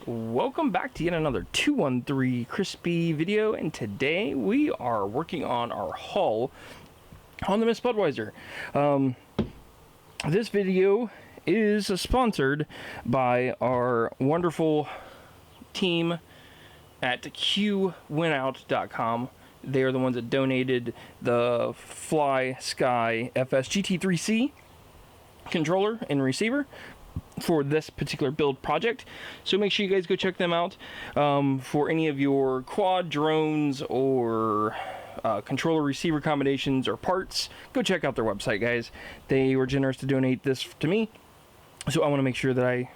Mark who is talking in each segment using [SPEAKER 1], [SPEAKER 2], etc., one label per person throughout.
[SPEAKER 1] Welcome back to yet another 213 Crispy video, and today we are working on our hull on the Miss Budweiser. This video is sponsored by our wonderful team at QWinout.com. They are the ones that donated the Fly Sky FS GT3C controller and receiver for this particular build project, so make sure you guys go check them out for any of your quad drones or controller receiver combinations or parts. Go check out their website, guys. They were generous to donate this to me, so I want to make sure that I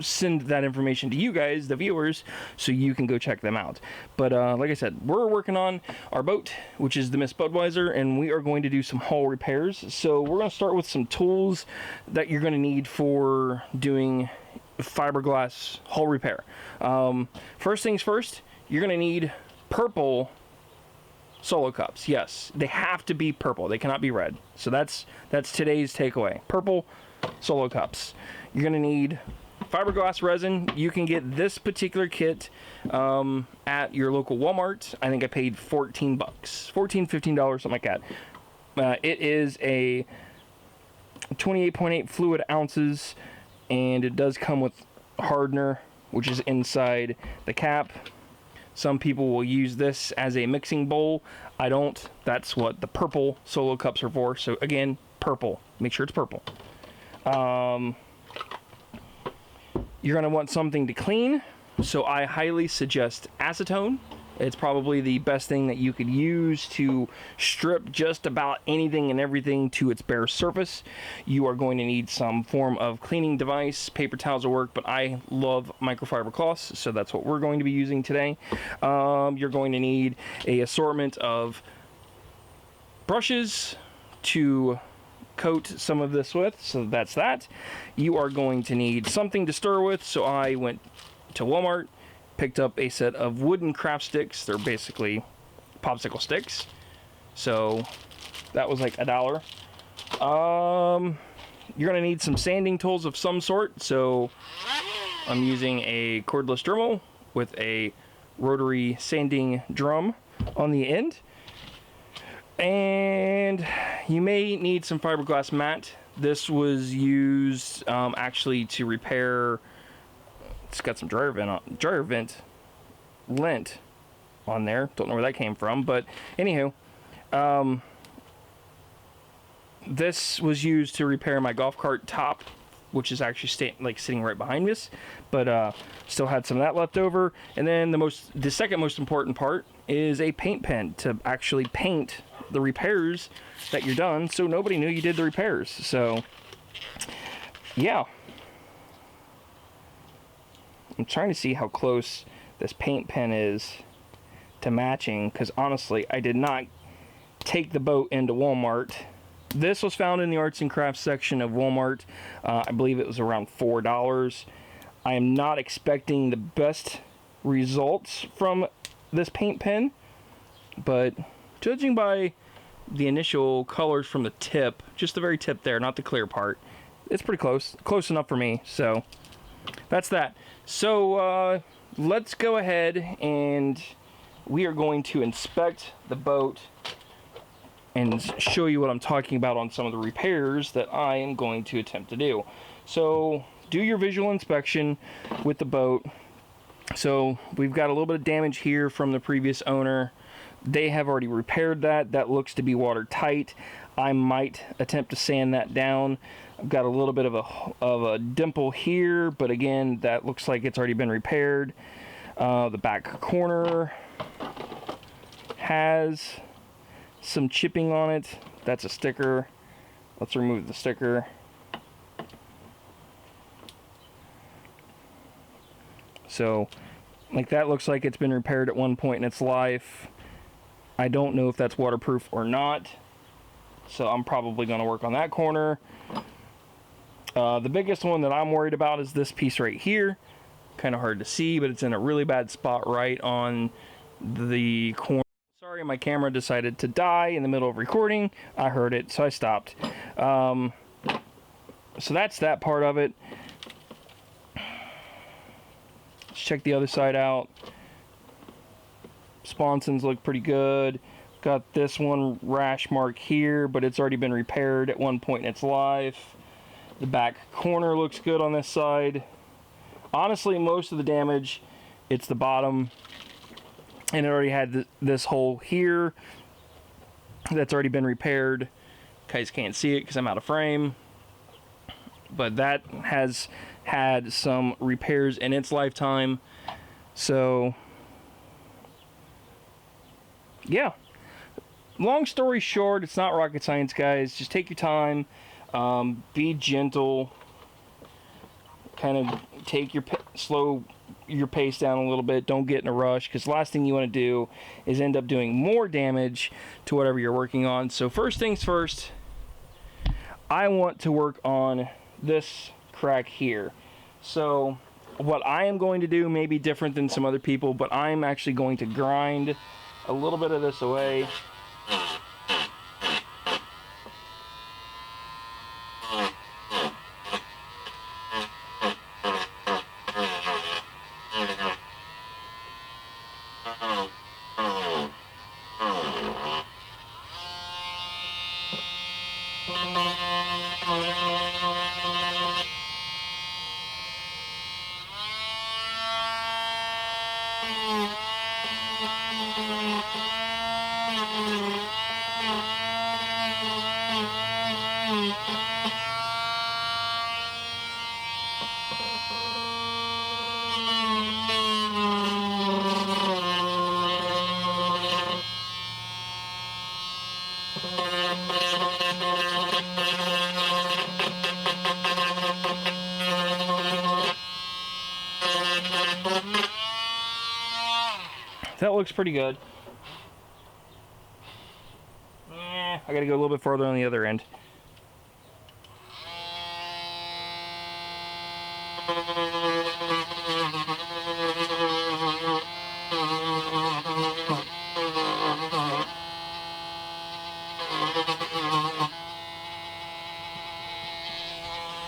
[SPEAKER 1] send that information to you guys, the viewers, so you can go check them out. But like I said, we're working on our boat, which is the Miss Budweiser, and we are going to do some hull repairs. So we're going to start with some tools that you're going to need for doing fiberglass hull repair. First things first, you're going to need purple solo cups. Yes, they have to be purple. They cannot be red. So that's today's takeaway. Purple solo cups. You're going to need fiberglass resin. You can get this particular kit at your local Walmart. I think I paid $14, $15, something like that. It is a 28.8 fluid ounces, and it does come with hardener, which is inside the cap. Some people will use this as a mixing bowl. I don't. That's what the purple solo cups are for. So again, purple. Make sure it's purple. You're going to want something to clean, so I highly suggest acetone. It's probably the best thing that you could use to strip just about anything and everything to its bare surface. You are going to need some form of cleaning device. Paper towels will work, but I love microfiber cloths, so that's what we're going to be using today. You're going to need an assortment of brushes to coat some of this with, so that's that. You are going to need something to stir with, so I went to Walmart, picked up a set of wooden craft sticks. They're basically popsicle sticks, so that was like $1. You're gonna need some sanding tools of some sort, so I'm using a cordless Dremel with a rotary sanding drum on the end. And you may need some fiberglass mat. This was used actually to repair. It's got some dryer vent lint on there. Don't know where that came from, but anywho, this was used to repair my golf cart top, which is actually sitting right behind this, but still had some of that left over. And then the second most important part is a paint pen to actually paint the repairs that you're done, so nobody knew you did the repairs. So yeah, I'm trying to see how close this paint pen is to matching, because honestly I did not take the boat into Walmart. This was found in the arts and crafts section of Walmart. I believe it was around $4. I am not expecting the best results from this paint pen, but judging by the initial colors from the tip, just the very tip there, not the clear part, it's pretty close enough for me. So that's that. So let's go ahead and we are going to inspect the boat and show you what I'm talking about on some of the repairs that I am going to attempt to do. So do your visual inspection with the boat. So we've got a little bit of damage here from the previous owner. They have already repaired that. That looks to be watertight. I might attempt to sand that down. I've got a little bit of a dimple here, but again, that looks like it's already been repaired. The back corner has some chipping on it. That's a sticker. Let's remove the sticker. So, like, that looks like it's been repaired at one point in its life. I don't know if that's waterproof or not, so I'm probably going to work on that corner. The biggest one that I'm worried about is this piece right here. Kind of hard to see, but it's in a really bad spot right on the corner. Sorry, my camera decided to die in the middle of recording. I heard it, so I stopped. So that's that part of it. Let's check the other side out. Sponsons look pretty good. Got this one rash mark here, but it's already been repaired at one point in its life. The back corner looks good on this side. Honestly, most of the damage, it's the bottom. And it already had this hole here that's already been repaired. You guys can't see it because I'm out of frame. But that has had some repairs in its lifetime. So, yeah. Long story short, it's not rocket science, guys. Just take your time. Be gentle. Kind of take your slow your pace down a little bit. Don't get in a rush, because the last thing you want to do is end up doing more damage to whatever you're working on. So first things first, I want to work on this crack here. So what I am going to do may be different than some other people, but I'm actually going to grind a little bit of this away. That looks pretty good. I gotta go a little bit further on the other end.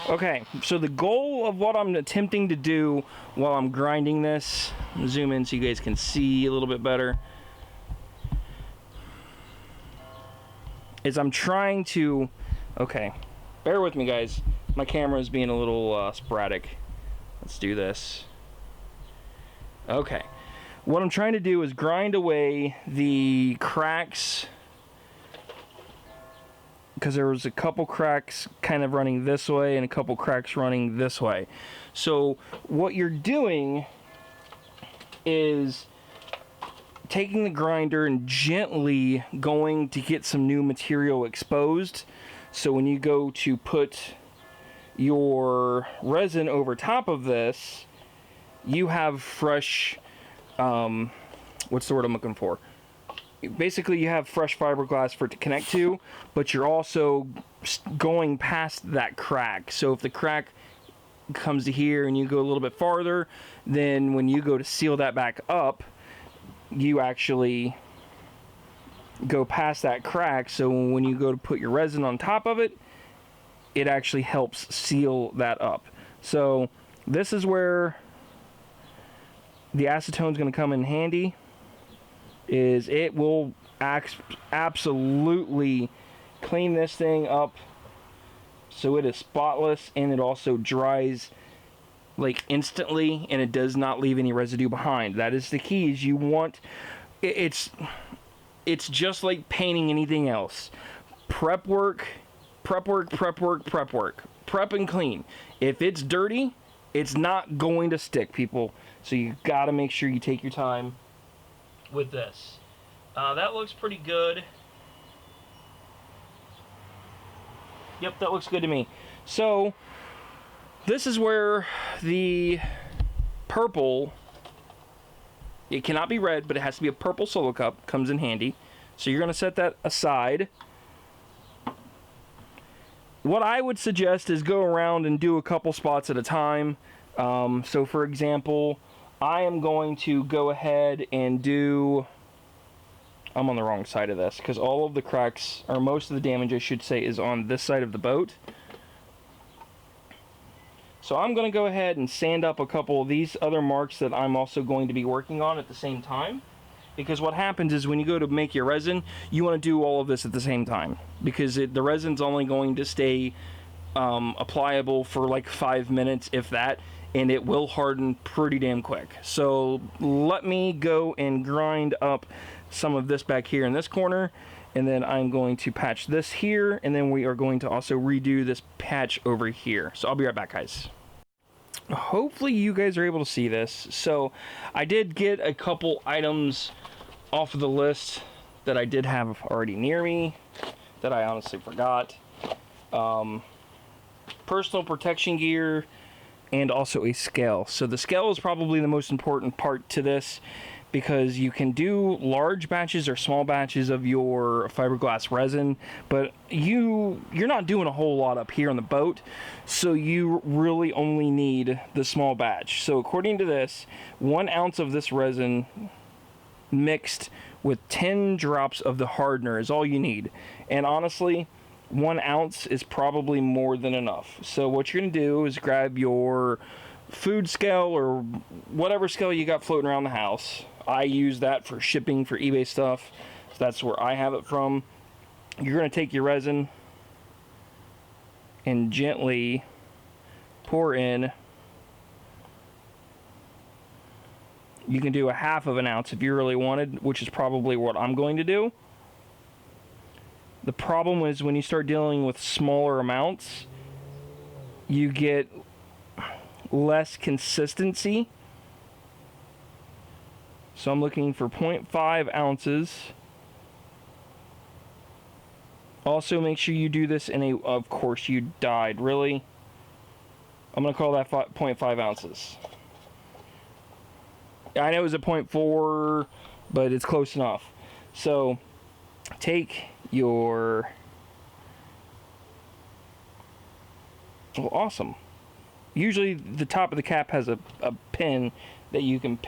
[SPEAKER 1] Okay, so the goal of what I'm attempting to do while I'm grinding this, zoom in so you guys can see a little bit better, is I'm trying to, okay, bear with me guys, my camera is being a little sporadic. Let's do this. Okay, what I'm trying to do is grind away the cracks, because there was a couple cracks kind of running this way and a couple cracks running this way. So what you're doing is taking the grinder and gently going to get some new material exposed. So when you go to put your resin over top of this, you have fresh, what's the word I'm looking for? Basically, you have fresh fiberglass for it to connect to, but you're also going past that crack. So if the crack comes to here and you go a little bit farther, then when you go to seal that back up, you actually go past that crack. So when you go to put your resin on top of it, it actually helps seal that up. So this is where the acetone is going to come in handy. Is it will absolutely clean this thing up so it is spotless, and it also dries like instantly, and it does not leave any residue behind. That is the key. Is you want it's just like painting anything else. Prep work, prep and clean. If it's dirty, it's not going to stick, people. So you got to make sure you take your time with this. That looks pretty good. Yep, that looks good to me. So this is where the purple, it cannot be red, but it has to be a purple solo cup, comes in handy. So you're going to set that aside. What I would suggest is go around and do a couple spots at a time. So for example, I am going to go ahead and do, I'm on the wrong side of this, because all of the cracks, or most of the damage I should say, is on this side of the boat. So I'm going to go ahead and sand up a couple of these other marks that I'm also going to be working on at the same time. Because what happens is when you go to make your resin, you want to do all of this at the same time. Because the resin's only going to stay applicable for like 5 minutes, if that, and it will harden pretty damn quick. So let me go and grind up some of this back here in this corner, and then I'm going to patch this here, and then we are going to also redo this patch over here. So I'll be right back, guys. Hopefully you guys are able to see this. So I did get a couple items off of the list that I did have already near me that I honestly forgot. Personal protection gear and also a scale. So the scale is probably the most important part to this, because you can do large batches or small batches of your fiberglass resin, but you're not doing a whole lot up here on the boat, so you really only need the small batch. So according to this, 1 ounce of this resin mixed with 10 drops of the hardener is all you need. And honestly, 1 ounce is probably more than enough. So what you're going to do is grab your food scale or whatever scale you got floating around the house. I use that for shipping for eBay stuff, so that's where I have it from. You're going to take your resin and gently pour in. You can do a 1/2 ounce if you really wanted, which is probably what I'm going to do. The problem is when you start dealing with smaller amounts, you get less consistency. So I'm looking for 0.5 ounces. Also make sure you do this in a, of course you died, really? I'm going to call that 0.5 ounces. I know it was a 0.4, but it's close enough. So take your, well, awesome. Usually the top of the cap has a pin that you can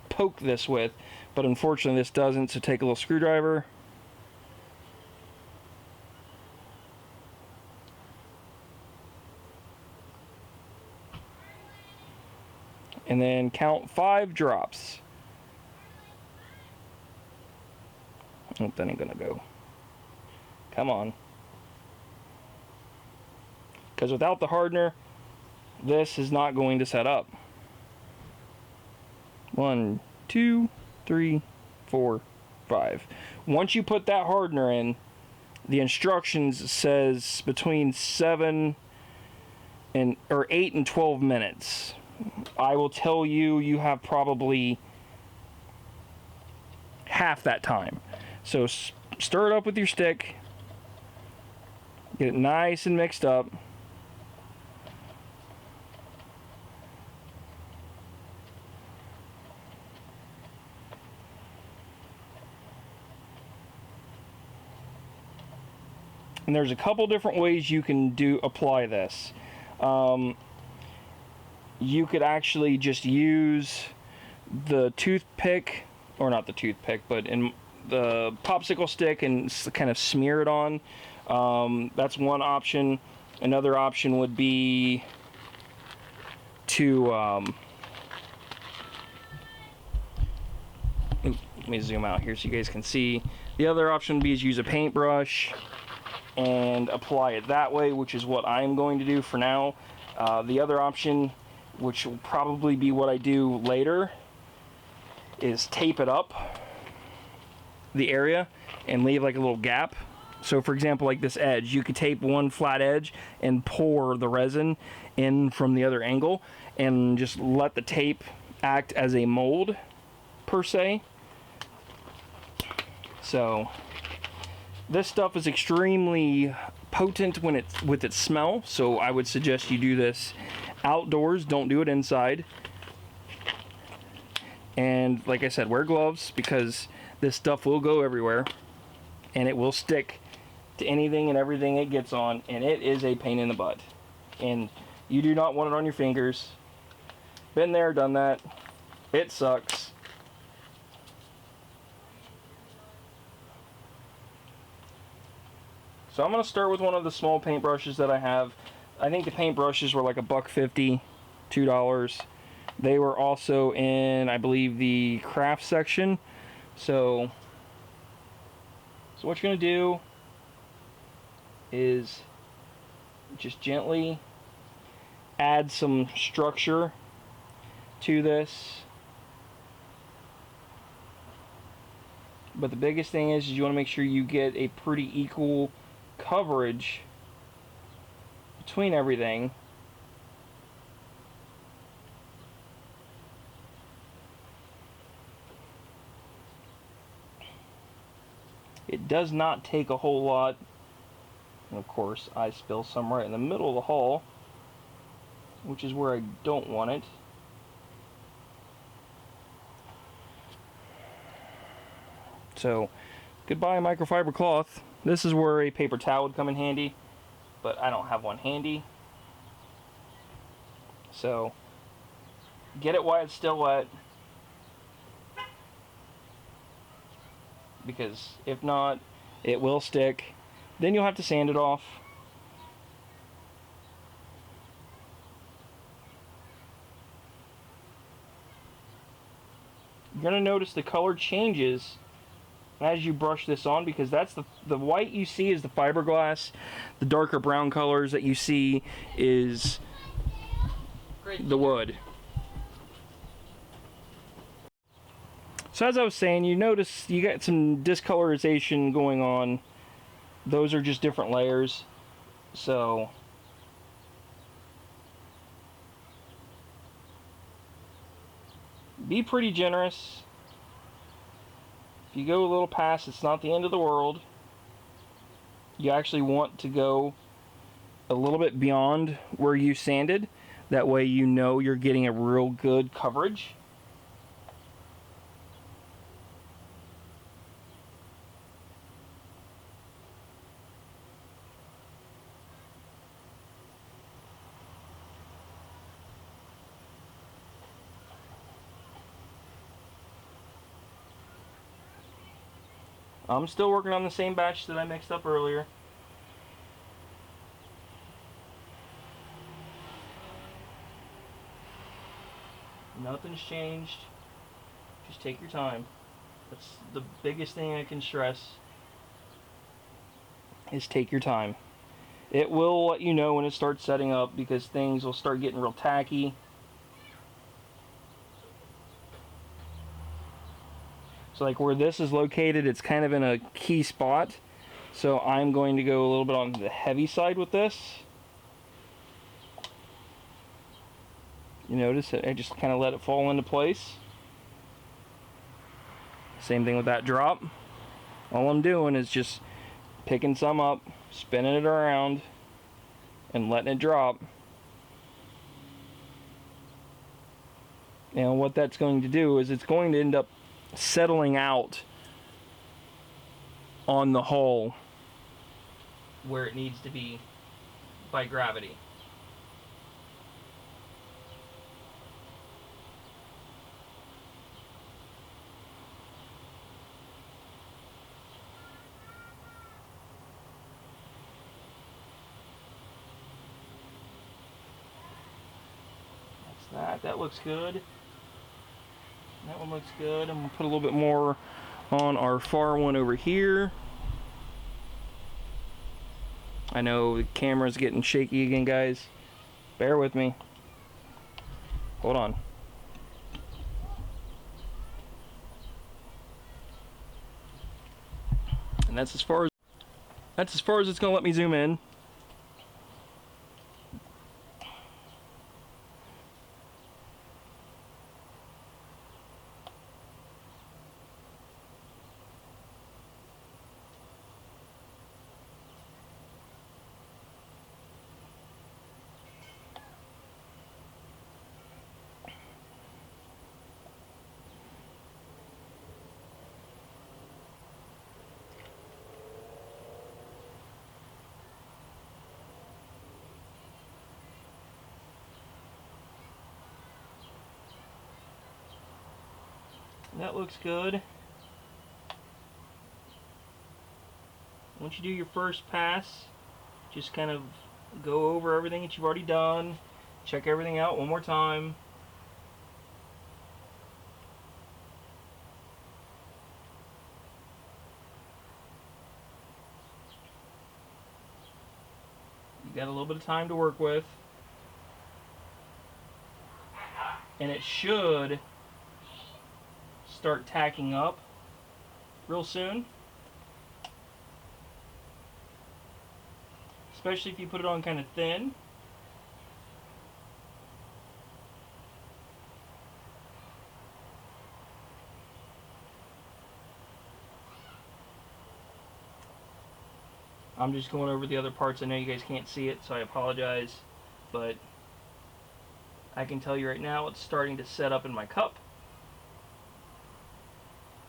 [SPEAKER 1] poke this with, but unfortunately this doesn't, so take a little screwdriver. And then count 5 drops. Oh, that ain't gonna go. Come on. Because without the hardener, this is not going to set up. 1, 2, 3, 4, 5. Once you put that hardener in, the instructions says between 8 and 12 minutes. I will tell you, you have probably half that time. So stir it up with your stick, get it nice and mixed up. And there's a couple different ways you can apply this. You could actually just use the toothpick, or not the toothpick, but in the popsicle stick and kind of smear it on. That's one option. Another option would be to let me zoom out here so you guys can see. The other option would be to use a paintbrush and apply it that way, which is what I'm going to do for now. The other option, which will probably be what I do later, is tape it up the area and leave like a little gap. So for example, like this edge, you could tape one flat edge and pour the resin in from the other angle and just let the tape act as a mold per se. So this stuff is extremely potent when with its smell, so I would suggest you do this outdoors, don't do it inside. And like I said, wear gloves, because this stuff will go everywhere and it will stick to anything and everything it gets on, and it is a pain in the butt. And you do not want it on your fingers. Been there, done that. It sucks. So I'm going to start with one of the small paintbrushes that I have. I think the paintbrushes were like $1.50, $2. They were also in, I believe, the craft section. So what you're going to do is just gently add some structure to this. But the biggest thing is you want to make sure you get a pretty equal coverage between everything. It does not take a whole lot. And of course, I spill some right in the middle of the hall, which is where I don't want it. So, goodbye microfiber cloth. This is where a paper towel would come in handy, but I don't have one handy. So, get it while it's still wet, because if not, it will stick. Then you'll have to sand it off. You're going to notice the color changes as you brush this on, because that's the white you see is the fiberglass. The darker brown colors that you see is the wood. So as I was saying, you notice you got some discolorization going on. Those are just different layers. So be pretty generous. If you go a little past, it's not the end of the world. You actually want to go a little bit beyond where you sanded. That way you know you're getting a real good coverage. I'm still working on the same batch that I mixed up earlier. Nothing's changed. Just take your time. That's the biggest thing I can stress, is take your time. It will let you know when it starts setting up, because things will start getting real tacky. So like where this is located, it's kind of in a key spot. So I'm going to go a little bit on the heavy side with this. You notice that I just kind of let it fall into place. Same thing with that drop. All I'm doing is just picking some up, spinning it around, and letting it drop. And what that's going to do is it's going to end up settling out on the hull where it needs to be by gravity. That's that. That looks good. That one looks good. I'm going to put a little bit more on our far one over here. I know the camera's getting shaky again, guys. Bear with me. Hold on. And that's as far as it's going to let me zoom in. That looks good. Once you do your first pass, just kind of go over everything that you've already done, check everything out one more time. You got a little bit of time to work with. And it should start tacking up real soon. Especially if you put it on kind of thin. I'm just going over the other parts. I know you guys can't see it, so I apologize, but I can tell you right now it's starting to set up in my cup,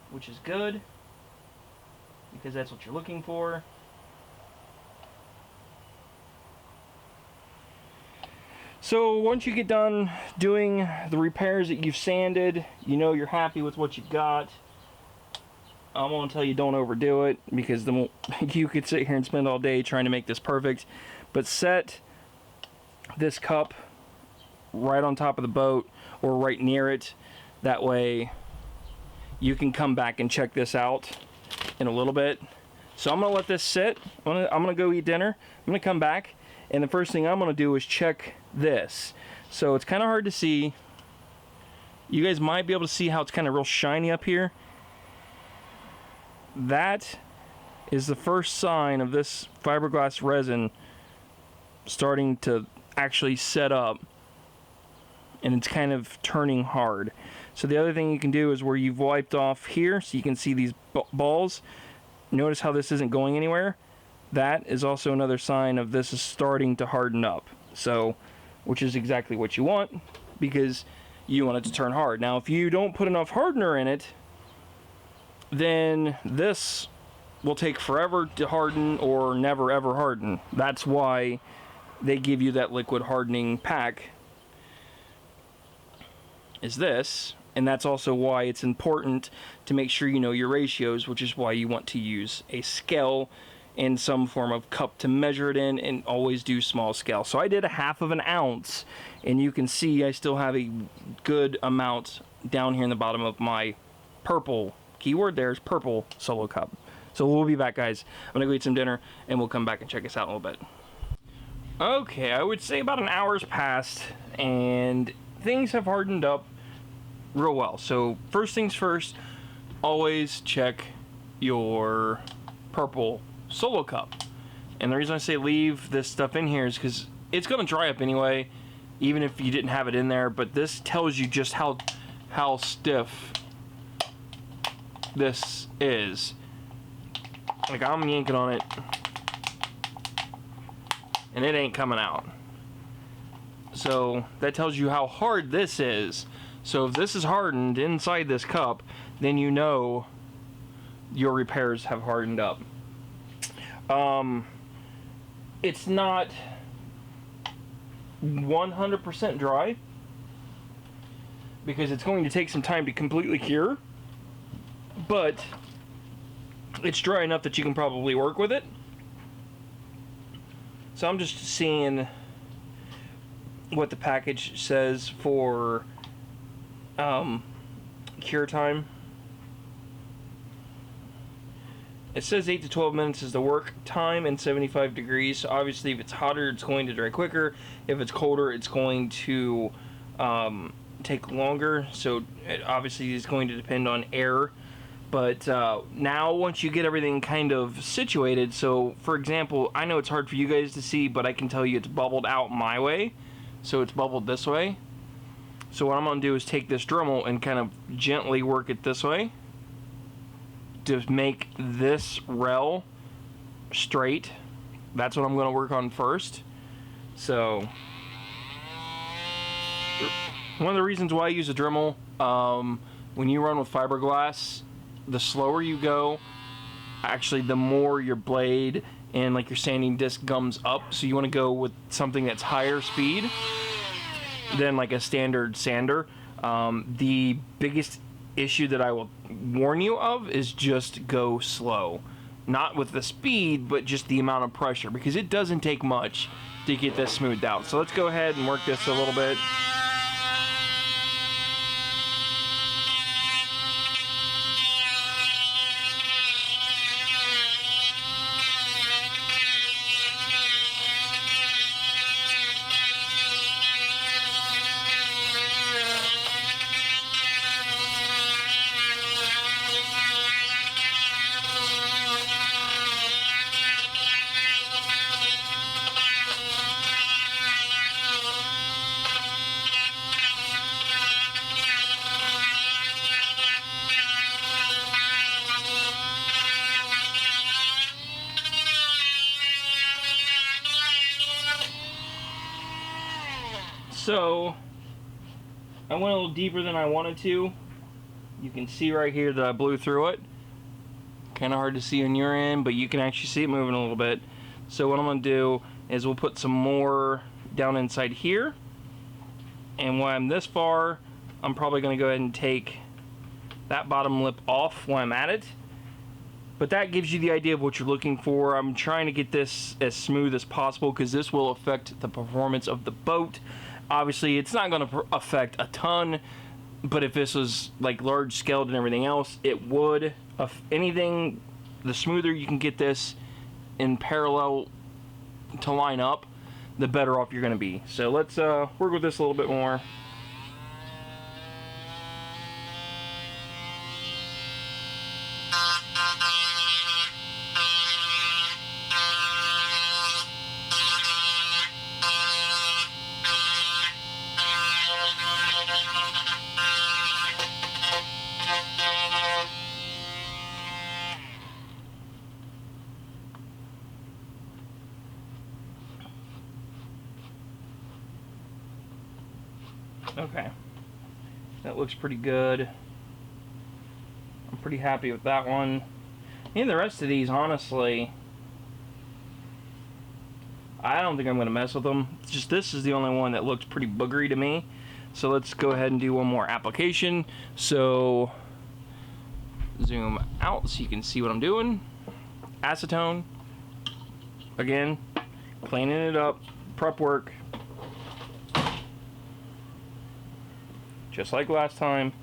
[SPEAKER 1] which is good because that's what you're looking for. So once you get done doing the repairs that you've sanded, you know you're happy with what you've got. I'm going to tell you don't overdo it, because you could sit here and spend all day trying to make this perfect. But set this cup right on top of the boat or right near it. That way you can come back and check this out in a little bit. So I'm going to let this sit. I'm going to go eat dinner. I'm going to come back, and the first thing I'm going to do is check this. So it's kind of hard to see. You guys might be able to see how it's kind of real shiny up here. That is the first sign of this fiberglass resin starting to actually set up, and it's kind of turning hard. So the other thing you can do is where you've wiped off here, so you can see these balls. Notice how this isn't going anywhere. That is also another sign of this is starting to harden up. So, which is exactly what you want, because you want it to turn hard. Now, if you don't put enough hardener in it, then this will take forever to harden or never ever harden. That's why they give you that liquid hardening pack, is this. And that's also why it's important to make sure you know your ratios, which is why you want to use a scale in some form of cup to measure it in, and always do small scale. So I did 1/2 ounce, and you can see I still have a good amount down here in the bottom of my purple, keyword there is purple, solo cup. So we'll be back, guys. I'm gonna go eat some dinner, and we'll come back and check this out in a little bit. Okay, I would say about an hour's passed, and things have hardened up real well. So first things first, always check your purple solo cup. And the reason I say leave this stuff in here is because it's gonna dry up anyway, even if you didn't have it in there. But this tells you just how stiff this is. Like, I'm yanking on it and it ain't coming out. So that tells you how hard this is. So if this is hardened inside this cup, then you know your repairs have hardened up. It's not 100% dry, because it's going to take some time to completely cure, but it's dry enough that you can probably work with it. So I'm just seeing what the package says for cure time. It says 8 to 12 minutes is the work time and 75 degrees. So obviously, if it's hotter, it's going to dry quicker. If it's colder, it's going to take longer. So it obviously is going to depend on air. But now, once you get everything kind of situated, so for example, I know it's hard for you guys to see, but I can tell you it's bubbled out my way. So it's bubbled this way. So what I'm going to do is take this Dremel and kind of gently work it this way to make this rail straight. That's what I'm going to work on first. So one of the reasons why I use a Dremel, when you run with fiberglass, the slower you go, actually the more your blade and like your sanding disc gums up. So you want to go with something that's higher speed than like a standard sander. The biggest issue that I will warn you of is just go slow. Not with the speed, but just the amount of pressure, because it doesn't take much to get this smoothed out. So let's go ahead and work this a little bit. So I went a little deeper than I wanted to. You can see right here that I blew through it. Kind of hard to see on your end, but you can actually see it moving a little bit. So what I'm going to do is we'll put some more down inside here. And when I'm this far, I'm probably going to go ahead and take that bottom lip off while I'm at it. But that gives you the idea of what you're looking for. I'm trying to get this as smooth as possible because this will affect the performance of the boat. Obviously, it's not going to affect a ton, but if this was like large scaled and everything else, it would. Anything, the smoother you can get this in parallel to line up, the better off you're going to be. So let's work with this a little bit more. Okay, that looks pretty good. I'm pretty happy with that one. And the rest of these, honestly, I don't think I'm going to mess with them. It's just this is the only one that looks pretty boogery to me. So let's go ahead and do one more application. So zoom out so you can see what I'm doing. Acetone. Again, cleaning it up. Prep work. Just like last time.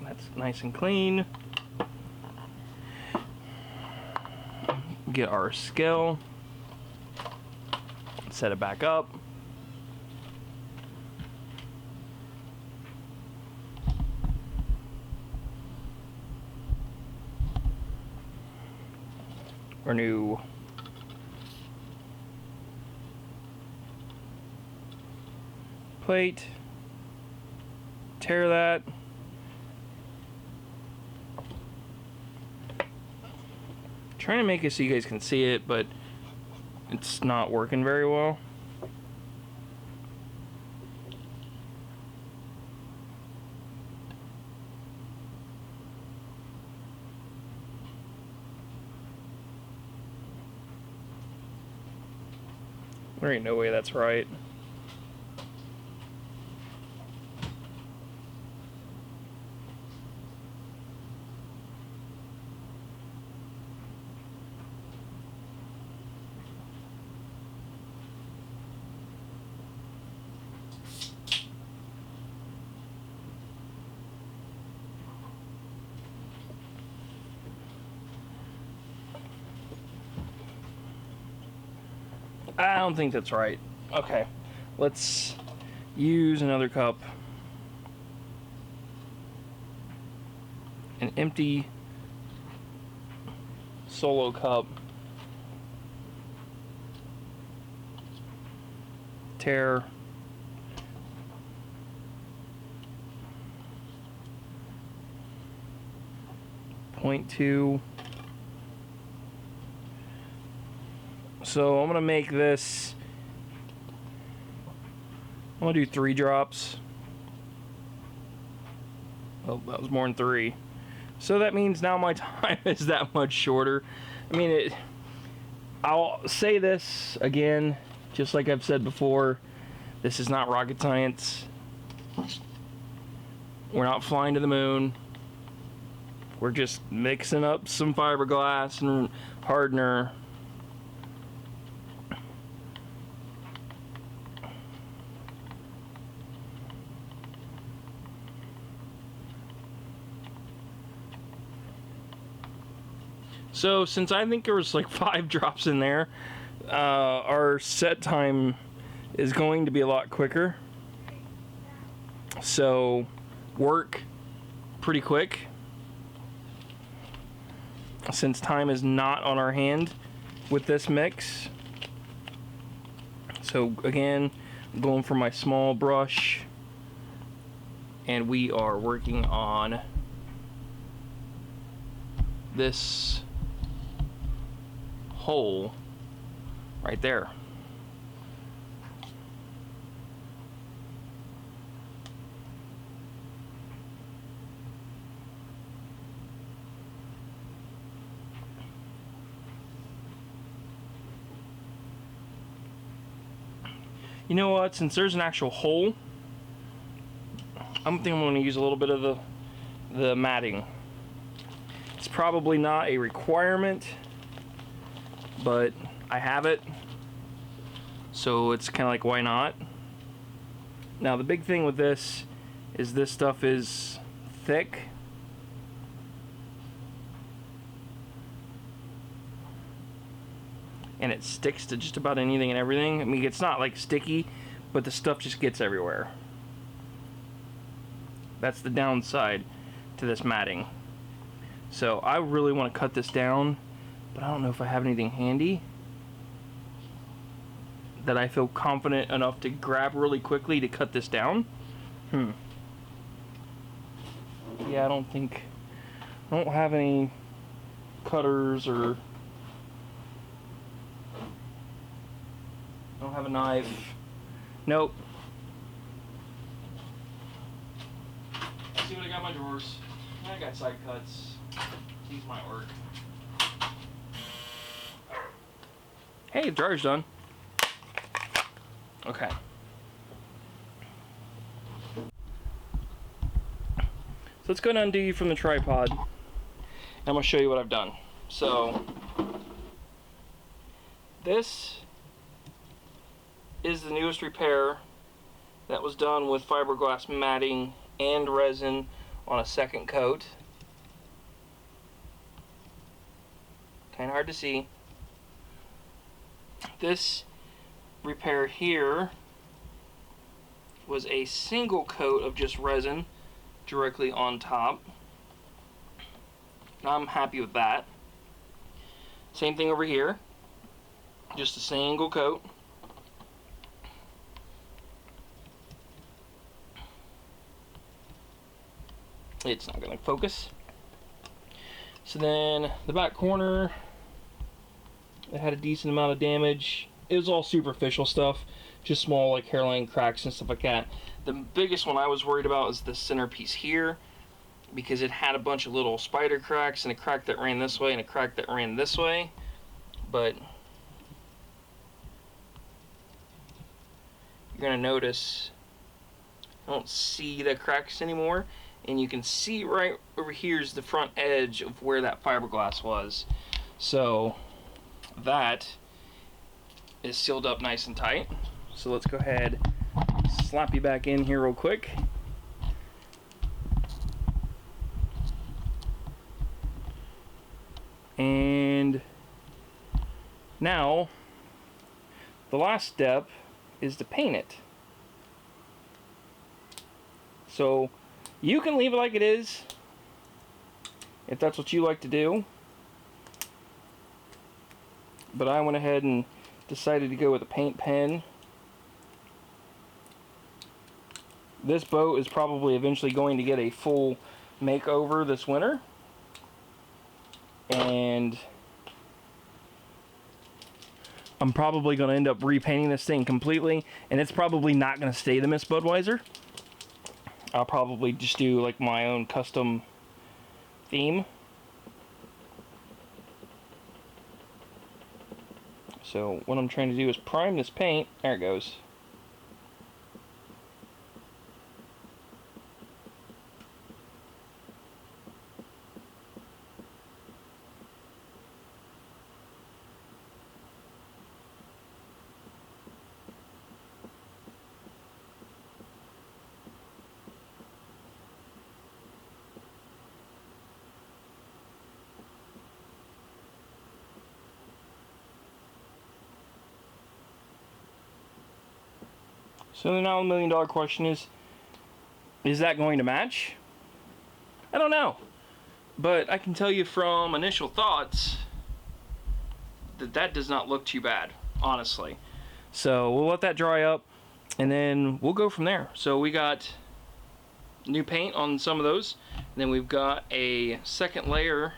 [SPEAKER 1] That's nice and clean. Get our scale, set it back up. Our new plate, tear that. Trying to make it so you guys can see it, but it's not working very well. There ain't no way that's right. I don't think that's right. Okay, let's use another cup. An empty solo cup. Tear. .2. So I'm gonna make this, I'm gonna do 3 drops. Oh, that was more than 3. So that means now my time is that much shorter. I mean, I'll say this again, just like I've said before, this is not rocket science. We're not flying to the moon. We're just mixing up some fiberglass and hardener. So since I think there was like 5 drops in there, our set time is going to be a lot quicker. So work pretty quick, since time is not on our hand with this mix. So again, I'm going for my small brush, and we are working on this hole right there. You know what, since there's an actual hole, I'm going to use a little bit of the matting. It's probably not a requirement, but I have it, so it's kind of like, why not? Now the big thing with this is this stuff is thick. And it sticks to just about anything and everything. I mean, it's not like sticky, but the stuff just gets everywhere. That's the downside to this matting. So I really want to cut this down, but I don't know if I have anything handy that I feel confident enough to grab really quickly to cut this down. Yeah, I don't have any cutters, or I don't have a knife. Nope. Let's see what I got in my drawers. I got side cuts. These might work. Hey, the dryer's done. Okay. So let's go and undo you from the tripod. I'm going to show you what I've done. So, this is the newest repair that was done with fiberglass matting and resin on a second coat. Kind of hard to see. This repair here was a single coat of just resin directly on top. I'm happy with that. Same thing over here, just a single coat. It's not going to focus. So then the back corner, it had a decent amount of damage. It was all superficial stuff, just small like hairline cracks and stuff like that. The biggest one I was worried about is the centerpiece here, because it had a bunch of little spider cracks, and a crack that ran this way and a crack that ran this way. But you're going to notice I don't see the cracks anymore, and you can see right over here is the front edge of where that fiberglass was. So that is sealed up nice and tight. So let's go ahead, slap you back in here real quick. And now the last step is to paint it. So you can leave it like it is if that's what you like to do, but I went ahead and decided to go with a paint pen. This boat is probably eventually going to get a full makeover this winter, and I'm probably going to end up repainting this thing completely, and it's probably not going to stay the Miss Budweiser. I'll probably just do like my own custom theme. So what I'm trying to do is prime this paint. There it goes. So now the $1,000,000 question is that going to match? I don't know. But I can tell you from initial thoughts that that does not look too bad, honestly. So we'll let that dry up and then we'll go from there. So we got new paint on some of those, and then we've got a second layer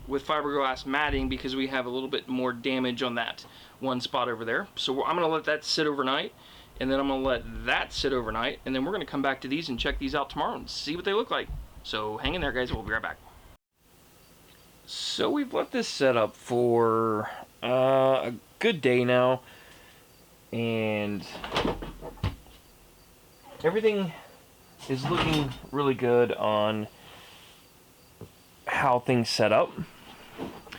[SPEAKER 1] with fiberglass matting because we have a little bit more damage on that one spot over there. So I'm going to let that sit overnight, and then I'm going to let that sit overnight, and then we're going to come back to these and check these out tomorrow and see what they look like. So hang in there, guys. We'll be right back. So we've let this set up for a good day now, and everything is looking really good on how things set up.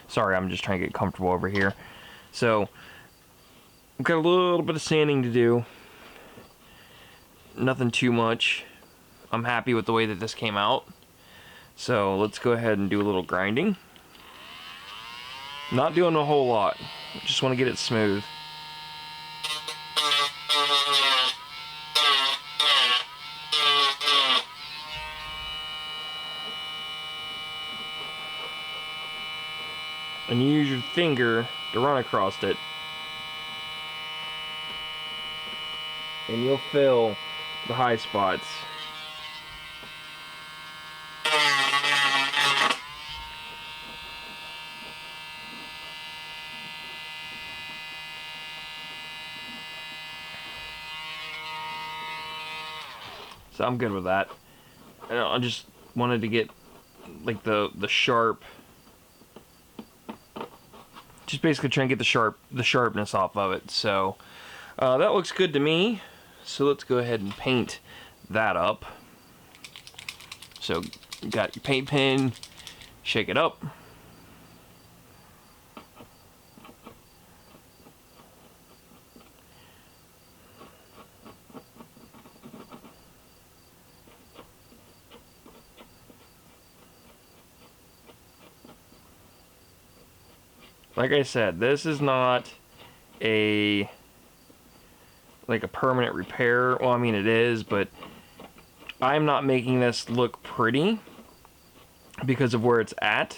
[SPEAKER 1] Sorry, I'm just trying to get comfortable over here. So I've got a little bit of sanding to do. Nothing too much. I'm happy with the way that this came out. So let's go ahead and do a little grinding. Not doing a whole lot. Just want to get it smooth. And you use your finger to run across it, and you'll fill the high spots. So I'm good with that. I just wanted to get like the sharp, just basically try and get the sharpness off of it. So that looks good to me. So let's go ahead and paint that up. So you got your paint pen, shake it up. Like I said, this is not a permanent repair. Well, I mean it is, but I'm not making this look pretty because of where it's at.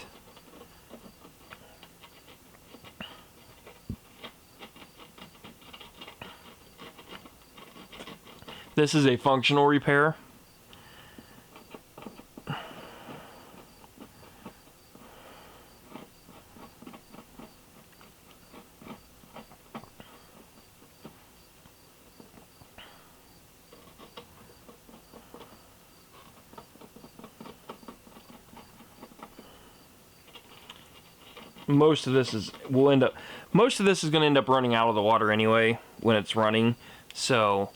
[SPEAKER 1] This is a functional repair. Most of this is going to end up running out of the water anyway when it's running. So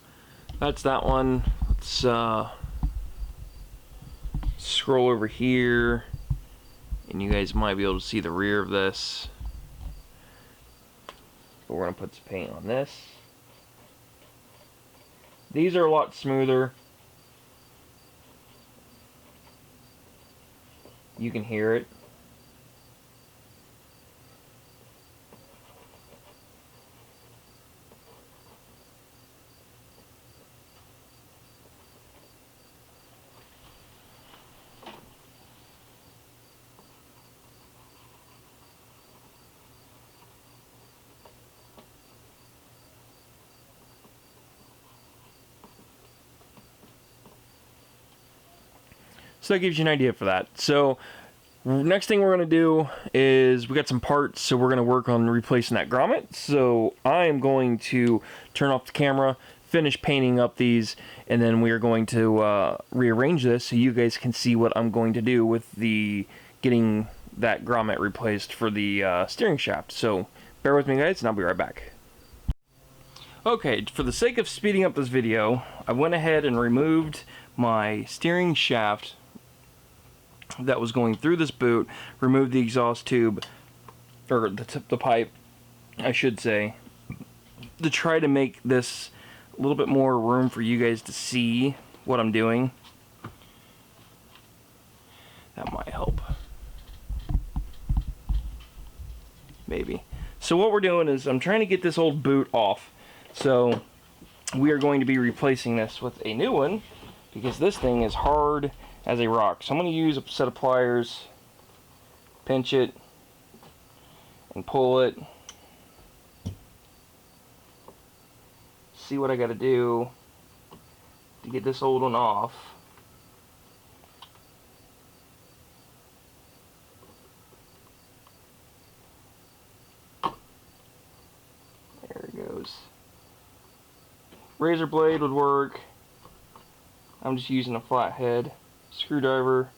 [SPEAKER 1] that's that one. Let's scroll over here, and you guys might be able to see the rear of this. But we're gonna put some paint on this. These are a lot smoother. You can hear it. So that gives you an idea for that. So next thing we're going to do is we got some parts, so we're going to work on replacing that grommet. So I am going to turn off the camera, finish painting up these, and then we are going to rearrange this so you guys can see what I'm going to do with the getting that grommet replaced for the steering shaft. So bear with me, guys, and I'll be right back. Okay, for the sake of speeding up this video, I went ahead and removed my steering shaft that was going through this boot, removed the exhaust tube, or the pipe, I should say, to try to make this a little bit more room for you guys to see what I'm doing. That might help. Maybe. So what we're doing is I'm trying to get this old boot off. So we are going to be replacing this with a new one because this thing is hard as a rock. So I'm going to use a set of pliers, pinch it, and pull it. See what I got to do to get this old one off. There it goes. Razor blade would work. I'm just using a flathead screwdriver.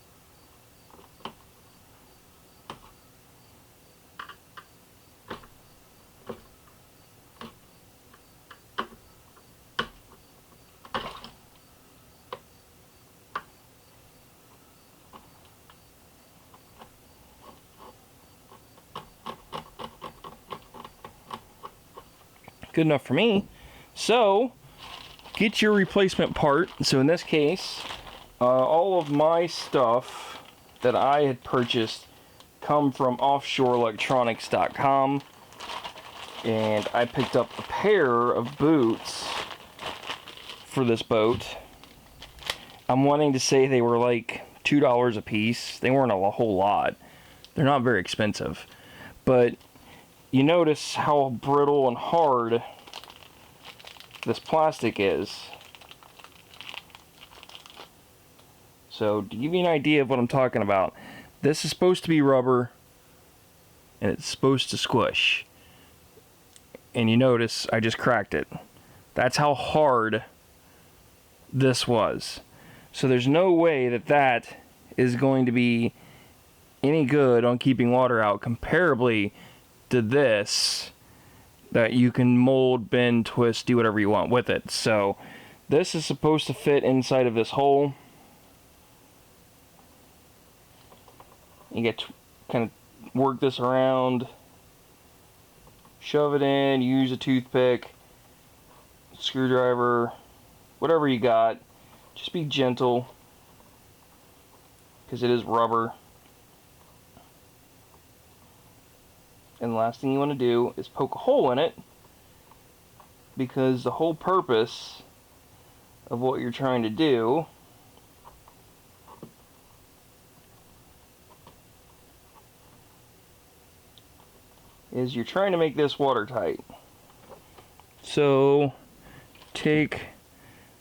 [SPEAKER 1] Good enough for me. So get your replacement part. So in this case, all of my stuff that I had purchased come from offshoreelectronics.com, and I picked up a pair of boots for this boat. I'm wanting to say they were like $2 a piece. They weren't a whole lot. They're not very expensive, but you notice how brittle and hard this plastic is. So to give you an idea of what I'm talking about, this is supposed to be rubber and it's supposed to squish. And you notice I just cracked it. That's how hard this was. So there's no way that that is going to be any good on keeping water out comparably to this that you can mold, bend, twist, do whatever you want with it. So this is supposed to fit inside of this hole. You get to kind of work this around, shove it in, use a toothpick, screwdriver, whatever you got. Just be gentle because it is rubber. And the last thing you want to do is poke a hole in it, because the whole purpose of what you're trying to do is you're trying to make this watertight. So take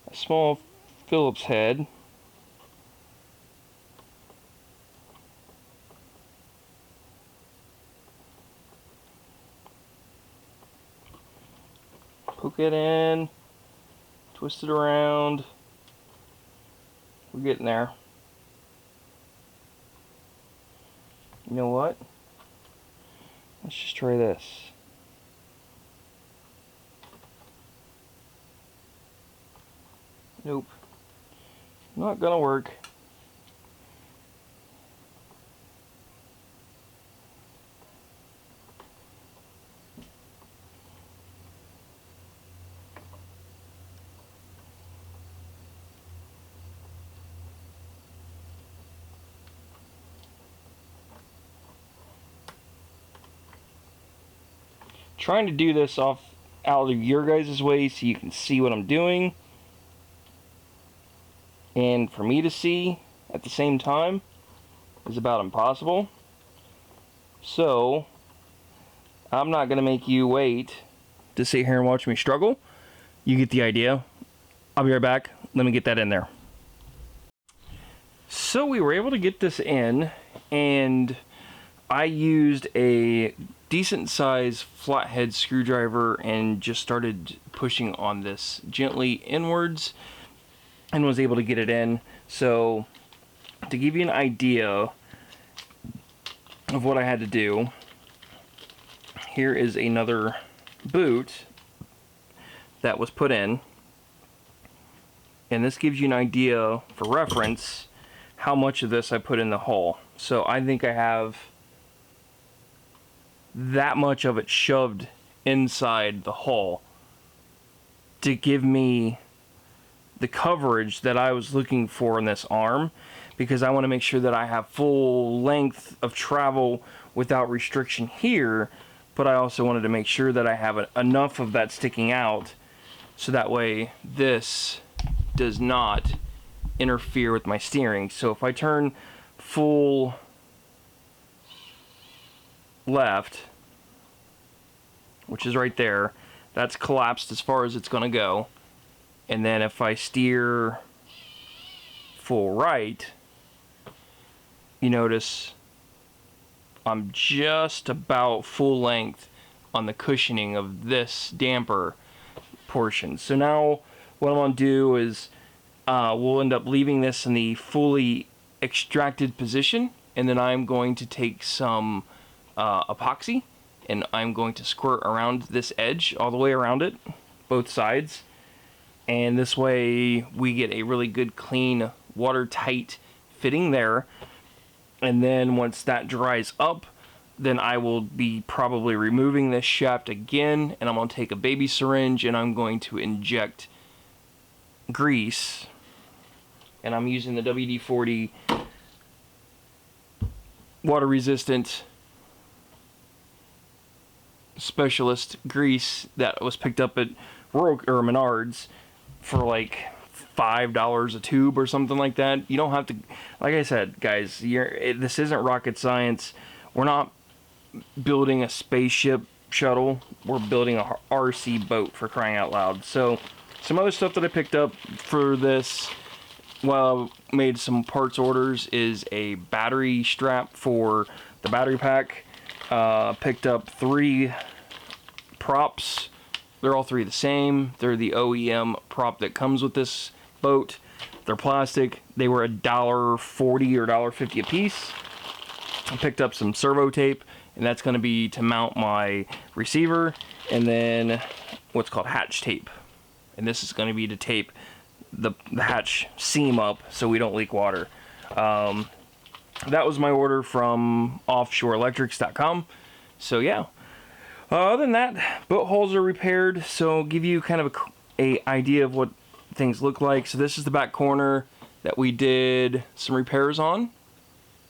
[SPEAKER 1] a small Phillips head, poke it in, twist it around. We're getting there. You know what? Let's just try this. Nope. Not gonna work. Trying to do this out of your guys' way so you can see what I'm doing, and for me to see at the same time is about impossible. So I'm not gonna make you wait to sit here and watch me struggle. You get the idea. I'll be right back. Let me get that in there. So we were able to get this in, and I used a decent size flathead screwdriver and just started pushing on this gently inwards and was able to get it in. So to give you an idea of what I had to do, here is another boot that was put in, and this gives you an idea for reference how much of this I put in the hole. So I think I have that much of it shoved inside the hull to give me the coverage that I was looking for in this arm, because I want to make sure that I have full length of travel without restriction here, but I also wanted to make sure that I have enough of that sticking out so that way this does not interfere with my steering. So if I turn full left, which is right there, that's collapsed as far as it's going to go. And then if I steer full right, you notice I'm just about full length on the cushioning of this damper portion. So now what I'm going to do is we'll end up leaving this in the fully extracted position, and then I'm going to take some epoxy and I'm going to squirt around this edge all the way around it, both sides, and this way we get a really good clean watertight fitting there. And then once that dries up, then I will be probably removing this shaft again, and I'm going to take a baby syringe and I'm going to inject grease, and I'm using the WD-40 water resistant specialist grease that was picked up at Menards for like $5 a tube or something like that. You don't have to, like I said, guys, this isn't rocket science. We're not building a spaceship shuttle. We're building a RC boat, for crying out loud. So some other stuff that I picked up for this while I made some parts orders is a battery strap for the battery pack. Picked up 3 props. They're all 3 the same. They're the OEM prop that comes with this boat. They're plastic. They were $1.40 or $1.50 a piece. I picked up some servo tape, and that's going to be to mount my receiver, and then what's called hatch tape. And this is going to be to tape the hatch seam up so we don't leak water. That was my order from offshoreelectrics.com. So yeah. Other than that, boat hulls are repaired, so give you kind of a idea of what things look like. So this is the back corner that we did some repairs on.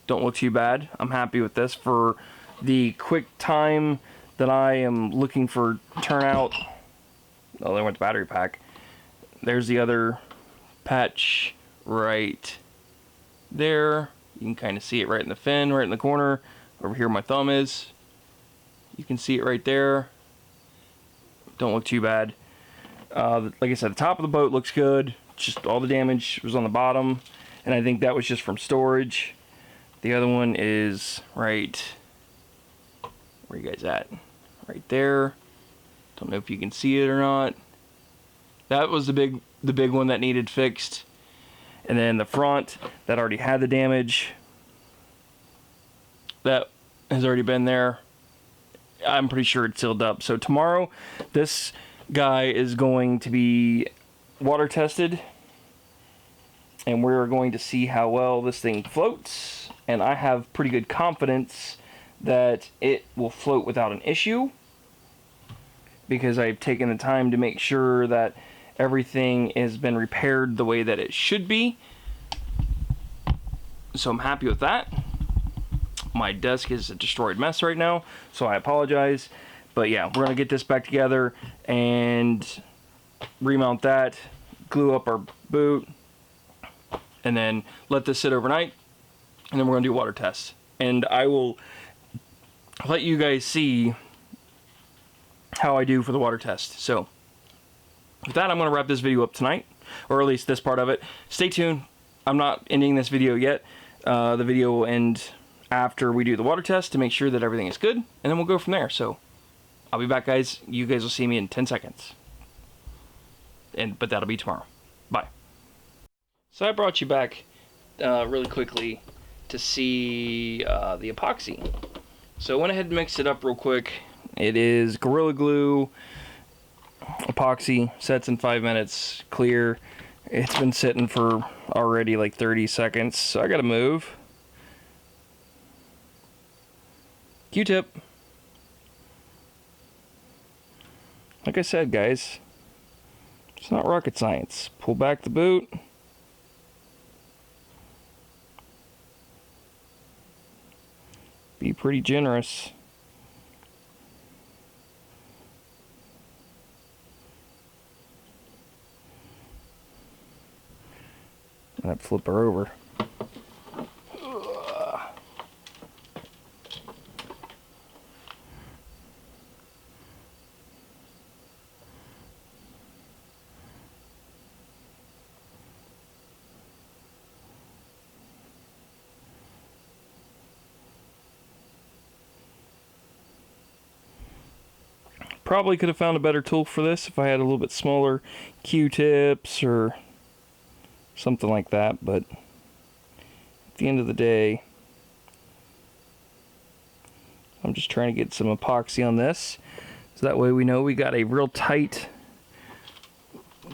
[SPEAKER 1] Don't look too bad. I'm happy with this for the quick time that I am looking for turnout. Oh, there went the battery pack. There's the other patch right there. You can kind of see it right in the fin, right in the corner. Over here my thumb is. You can see it right there. Don't look too bad. Like I said, the top of the boat looks good. Just all the damage was on the bottom, and I think that was just from storage. The other one is right, where you guys at? Right there. Don't know if you can see it or not. That was the big one that needed fixed. And then the front that already had the damage, that has already been there. I'm pretty sure it's sealed up. So tomorrow, this guy is going to be water tested, and we're going to see how well this thing floats. And I have pretty good confidence that it will float without an issue, because I've taken the time to make sure that everything has been repaired the way that it should be. So I'm happy with that. My desk is a destroyed mess right now, so I apologize. But yeah, we're going to get this back together and remount that, glue up our boot, and then let this sit overnight. And then we're going to do water tests. And I will let you guys see how I do for the water test. So with that, I'm going to wrap this video up tonight, or at least this part of it. Stay tuned. I'm not ending this video yet. The video will end after we do the water test to make sure that everything is good, and then we'll go from there. So I'll be back, guys. You guys will see me in 10 seconds. But that'll be tomorrow. Bye. So I brought you back really quickly to see the epoxy. So I went ahead and mixed it up real quick. It is Gorilla Glue epoxy, sets in 5 minutes, clear. It's been sitting for already like 30 seconds, so I gotta move. Q-tip. Like I said, guys, it's not rocket science. Pull back the boot. Be pretty generous. And I'd flip her over. Probably could have found a better tool for this if I had a little bit smaller Q-tips or something like that, but at the end of the day, I'm just trying to get some epoxy on this, so that way we know we got a real tight,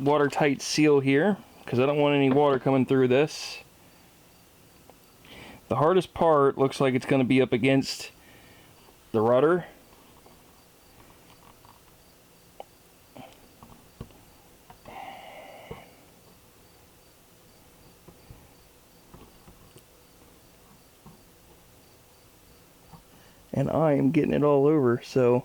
[SPEAKER 1] watertight seal here, because I don't want any water coming through this. The hardest part looks like it's going to be up against the rudder. And I am getting it all over, so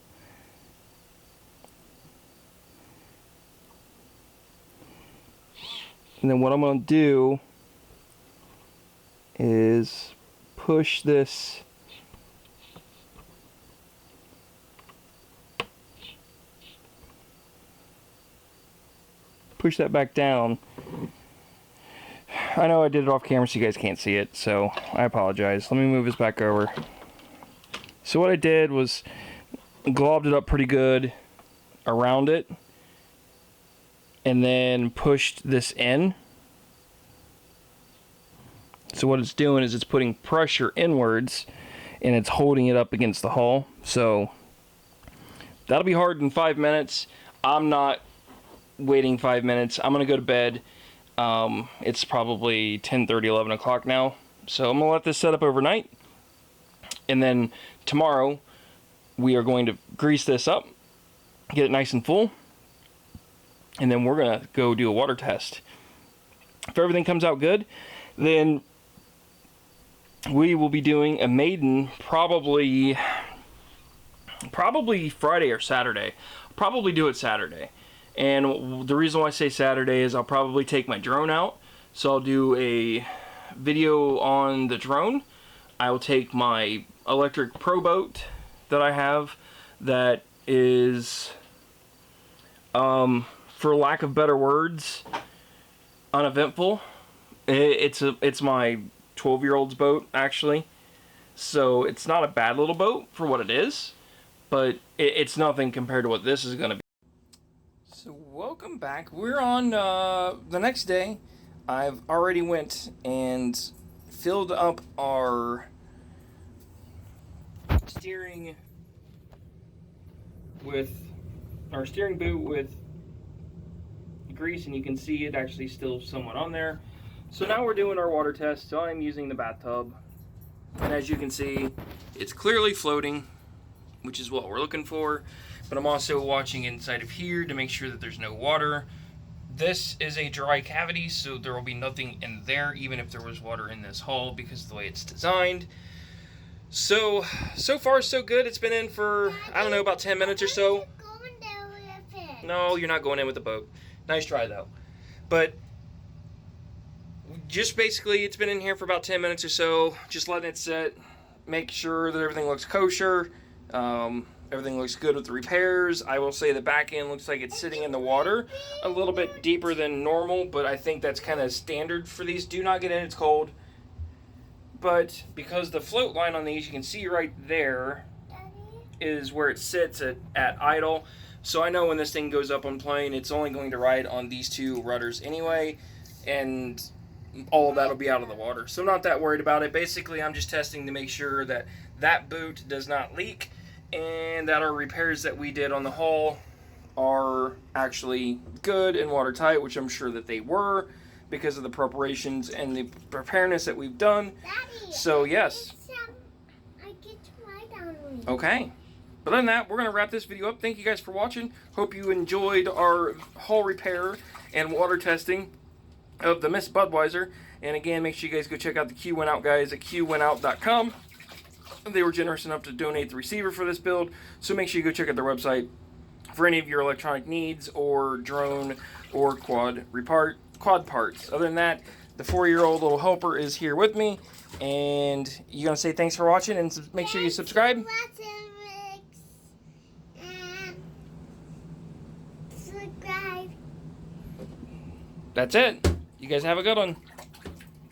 [SPEAKER 1] and then what I'm going to do is push this that back down. I know I did it off camera so you guys can't see it, so I apologize. Let me move this back over. So what I did was globbed it up pretty good around it and then pushed this in. So what it's doing is it's putting pressure inwards and it's holding it up against the hull. So that'll be hard in 5 minutes. I'm not waiting 5 minutes. I'm going to go to bed. It's probably 10:30, 11 o'clock now. So I'm going to let this set up overnight. And then tomorrow, we are going to grease this up, get it nice and full, and then we're going to go do a water test. If everything comes out good, then we will be doing a maiden probably Friday or Saturday. I'll probably do it Saturday. And the reason why I say Saturday is I'll probably take my drone out. So I'll do a video on the drone. I will take my electric pro boat that I have that is, for lack of better words, uneventful. It's my 12-year-old's boat, actually. So it's not a bad little boat for what it is, but it's nothing compared to what this is going to be. So welcome back. We're on the next day. I've already went and filled up our steering boot with grease, and you can see it actually still somewhat on there. So now we're doing our water test. So I'm using the bathtub, and as you can see, it's clearly floating, which is what we're looking for. But I'm also watching inside of here to make sure that there's no water. This is a dry cavity, so there will be nothing in there, even if there was water in this hull, because of the way it's designed. So far so good. It's been in for, I don't know, about 10 minutes or so. No, you're not going in with the boat. Nice try, though. But just basically, it's been in here for about 10 minutes or so, just letting it sit, make sure that everything looks kosher. Everything looks good with the repairs. I will say the back end looks like it's sitting in the water a little bit deeper than normal, but I think that's kind of standard for these. Do not get in, it's cold. but because the float line on these, you can see right there, is where it sits at idle. So I know when this thing goes up on plane, it's only going to ride on these two rudders anyway, and all of that will be out of the water. So I'm not that worried about it. Basically, I'm just testing to make sure that that boot does not leak, and that our repairs that we did on the hull are actually good and watertight, which I'm sure that they were because of the preparations and the preparedness that we've done.
[SPEAKER 2] Daddy,
[SPEAKER 1] so yes.
[SPEAKER 2] I get to ride on it.
[SPEAKER 1] Okay. But other than that, we're going to wrap this video up. Thank you guys for watching. Hope you enjoyed our hull repair and water testing of the Miss Budweiser. And again, make sure you guys go check out the Q Went Out guys at qwentout.com. They were generous enough to donate the receiver for this build. So make sure you go check out their website for any of your electronic needs or drone or quad parts. Other than that, the 4-year-old little helper is here with me. And you're going to say thanks for watching and make sure you subscribe. That's it. You guys have a good one.